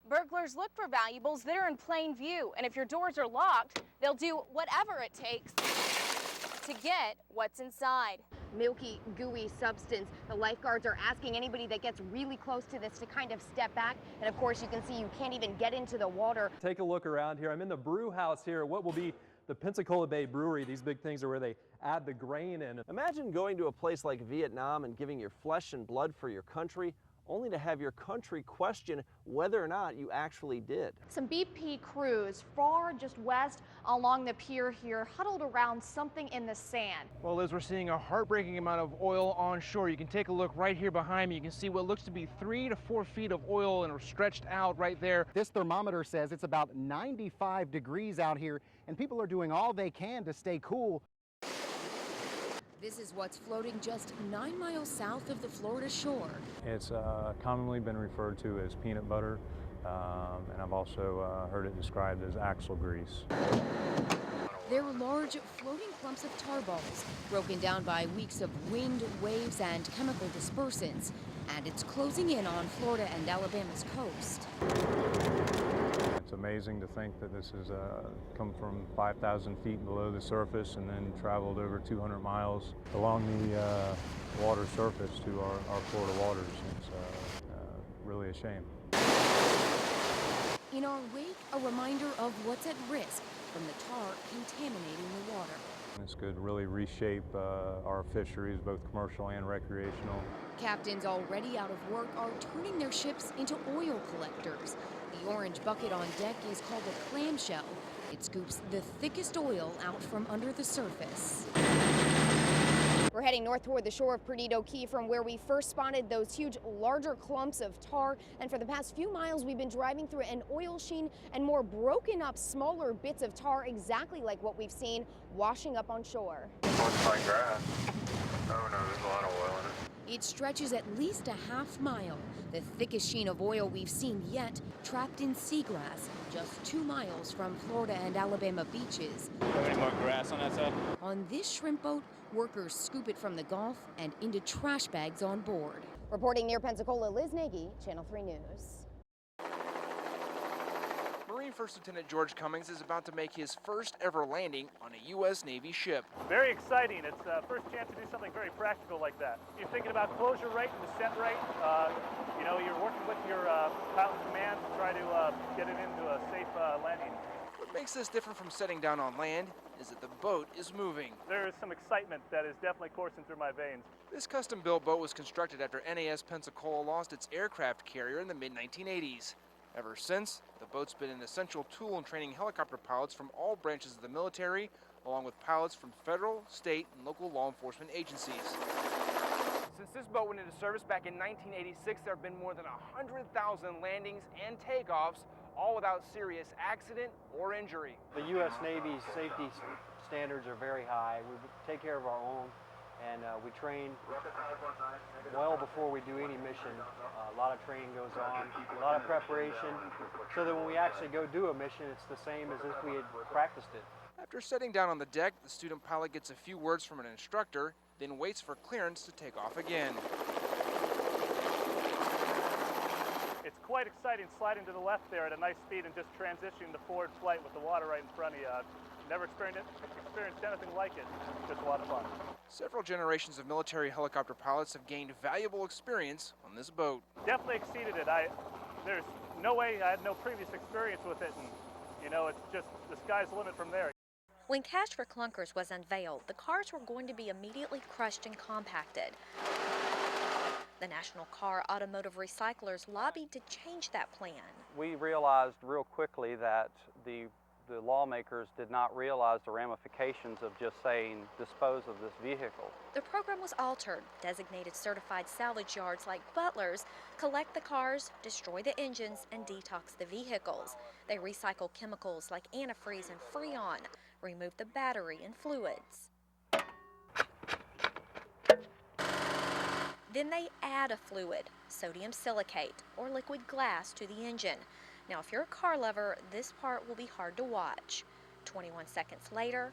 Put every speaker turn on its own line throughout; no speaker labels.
Burglars look for valuables that are in plain view, and if your doors are locked, they'll do whatever it takes to get what's inside.
Milky, gooey substance. The lifeguards are asking anybody that gets really close to this to kind of step back. And of course, you can see you can't even get into the water.
Take a look around here. I'm in the brew house here, what will be the Pensacola Bay Brewery. These big things are where they add the grain in.
Imagine going to a place like Vietnam and giving your flesh and blood for your country, only to have your country question whether or not you actually did.
Some BP crews far just west along the pier here huddled around something in the sand.
Well, Liz, we're seeing a heartbreaking amount of oil on shore. You can take a look right here behind me. You can see what looks to be 3 to 4 feet of oil and stretched out right there.
This thermometer says it's about 95 degrees out here, and people are doing all they can to stay cool.
This is what's floating just 9 miles south of the Florida shore.
It's commonly been referred to as peanut butter, and I've also heard it described as axle grease.
They're large, floating clumps of tar balls, broken down by weeks of wind, waves, and chemical dispersants, and it's closing in on Florida and Alabama's coast.
It's amazing to think that this has come from 5,000 feet below the surface and then traveled over 200 miles along the water surface to our Florida waters. It's really a shame.
In our wake, a reminder of what's at risk from the tar contaminating the water.
This could really reshape our fisheries, both commercial and recreational.
Captains already out of work are turning their ships into oil collectors. The orange bucket on deck is called a clamshell. It scoops the thickest oil out from under the surface.
We're heading north toward the shore of Perdido Key from where we first spotted those huge, larger clumps of tar. And for the past few miles, we've been driving through an oil sheen and more broken up, smaller bits of tar, exactly like what we've seen washing up on shore.
Looks like grass. Oh no, there's a lot of oil in it.
It stretches at least a half mile, the thickest sheen of oil we've seen yet, trapped in seagrass, just 2 miles from Florida and Alabama beaches.
Any more grass on that side?
On this shrimp boat, workers scoop it from the Gulf and into trash bags on board.
Reporting near Pensacola, Liz Nagy, Channel 3 News.
Marine First Lieutenant George Cummings is about to make his first ever landing on a U.S. Navy ship.
Very exciting. It's the first chance to do something very practical like that. You're thinking about closure rate and descent rate. You're working with your pilot in command to try to get it into a safe landing.
What makes this different from setting down on land is that the boat is moving.
There is some excitement that is definitely coursing through my veins.
This custom-built boat was constructed after NAS Pensacola lost its aircraft carrier in the mid-1980s. Ever since, the boat's been an essential tool in training helicopter pilots from all branches of the military, along with pilots from federal, state, and local law enforcement agencies. Since this boat went into service back in 1986, there have been more than 100,000 landings and takeoffs, all without serious accident or injury.
The U.S. Navy's safety standards are very high. We take care of our own, and we train well before we do any mission. A lot of training goes on, a lot of preparation, so that when we actually go do a mission, it's the same as if we had practiced it.
After setting down on the deck, the student pilot gets a few words from an instructor, then waits for clearance to take off again.
It's quite exciting sliding to the left there at a nice speed and just transitioning to forward flight with the water right in front of you. Never experienced anything like it. Just a lot of fun.
Several generations of military helicopter pilots have gained valuable experience on this boat.
Definitely exceeded it. There's no way I had no previous experience with it, and it's just the sky's the limit from there.
When Cash for Clunkers was unveiled, the cars were going to be immediately crushed and compacted. The National Car Automotive Recyclers lobbied to change that plan.
We realized real quickly that the lawmakers did not realize the ramifications of just saying dispose of this vehicle.
The program was altered. Designated certified salvage yards like Butler's collect the cars, destroy the engines, and detox the vehicles. They recycle chemicals like antifreeze and Freon, remove the battery and fluids. Then they add a fluid, sodium silicate, or liquid glass to the engine. Now, if you're a car lover, this part will be hard to watch. 21 seconds later,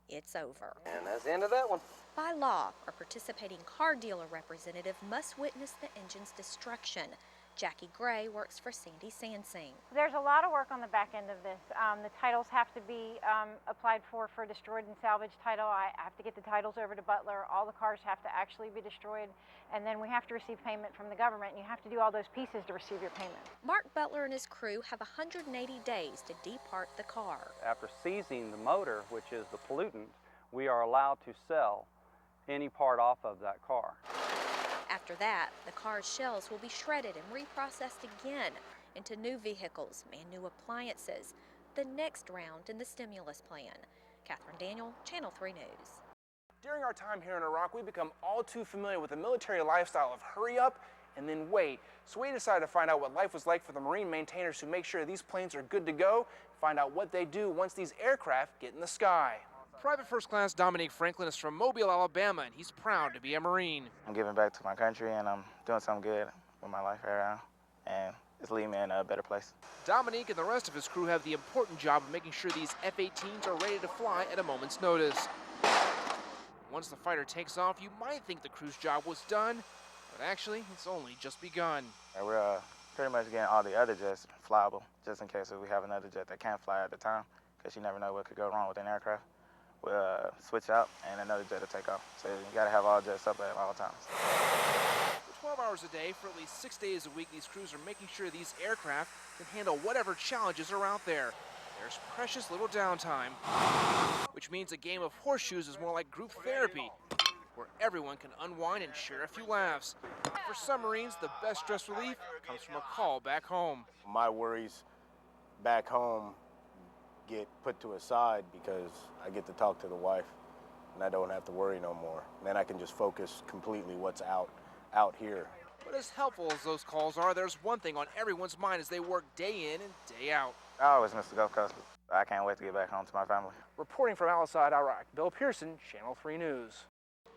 it's over.
And that's the end of that one.
By law, a participating car dealer representative must witness the engine's destruction. Jackie Gray works for Sandy Sansing.
There's a lot of work on the back end of this. The titles have to be applied for destroyed and salvaged title. I have to get the titles over to Butler. All the cars have to actually be destroyed, and then we have to receive payment from the government. You have to do all those pieces to receive your payment.
Mark Butler and his crew have 180 days to depart the car.
After seizing the motor, which is the pollutant, we are allowed to sell any part off of that car.
After that, the car's shells will be shredded and reprocessed again into new vehicles and new appliances, the next round in the stimulus plan. Catherine Daniel, Channel 3 News.
During our time here in Iraq, we've become all too familiar with the military lifestyle of hurry up and then wait. So we decided to find out what life was like for the Marine maintainers who make sure these planes are good to go, find out what they do once these aircraft get in the sky. Private First Class Dominique Franklin is from Mobile, Alabama, and he's proud to be a Marine.
I'm giving back to my country, and I'm doing something good with my life right now, and it's leaving me in a better place.
Dominique and the rest of his crew have the important job of making sure these F-18s are ready to fly at a moment's notice. Once the fighter takes off, you might think the crew's job was done, but actually, it's only just begun.
We're pretty much getting all the other jets flyable, just in case we have another jet that can't fly at the time, because you never know what could go wrong with an aircraft. We'll switch out and another jet will take off. So you gotta have all jets up at all times.
For 12 hours a day, for at least 6 days a week, these crews are making sure these aircraft can handle whatever challenges are out there. There's precious little downtime, which means a game of horseshoes is more like group therapy, where everyone can unwind and share a few laughs. For some Marines, the best stress relief comes from a call back home.
My worries back home get put to a side because I get to talk to the wife and I don't have to worry no more. And then I can just focus completely what's out here.
But as helpful as those calls are, there's one thing on everyone's mind as they work day in and day out.
I always miss the Gulf Coast. I can't wait to get back home to my family.
Reporting from Al-Asad, Iraq, Bill Pearson, Channel 3 News.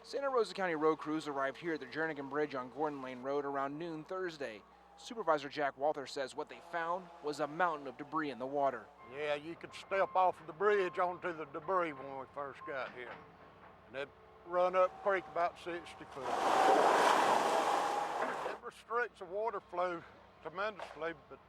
Santa Rosa County road crews arrived here at the Jernigan Bridge on Gordon Lane Road around noon Thursday. Supervisor Jack Walther says what they found was a mountain of debris in the water.
Yeah, you could step off of the bridge onto the debris when we first got here. And it run up creek about 60 foot. It restricts the water flow tremendously, but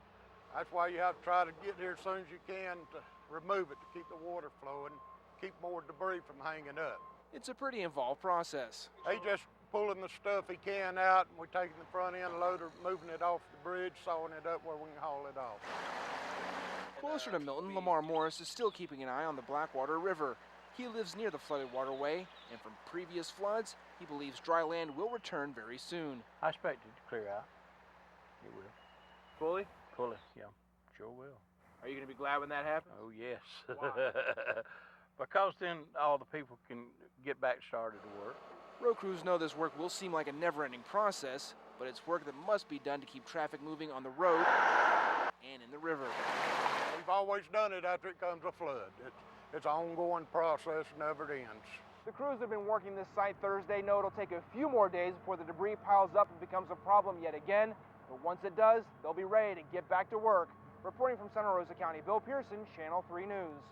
that's why you have to try to get here as soon as you can to remove it, to keep the water flowing, keep more debris from hanging up.
It's a pretty involved process.
They just pulling the stuff he can out, and we're taking the front end loader, moving it off the bridge, sawing it up where we can haul it off.
Closer to Milton, Lamar Morris is still keeping an eye on the Blackwater River. He lives near the flooded waterway, and from previous floods, he believes dry land will return very soon.
I expect it to clear out. It will.
Fully?
Fully, yeah, sure will.
Are you going to be glad when that happens?
Oh, yes.
Why?
Because then all the people can get back started to work.
Road crews know this work will seem like a never-ending process, but it's work that must be done to keep traffic moving on the road and in the river.
We've always done it after it comes a flood. It's an ongoing process, never ends.
The crews have been working this site Thursday know it'll take a few more days before the debris piles up and becomes a problem yet again, but once it does, they'll be ready to get back to work. Reporting from Santa Rosa County, Bill Pearson, Channel 3 News.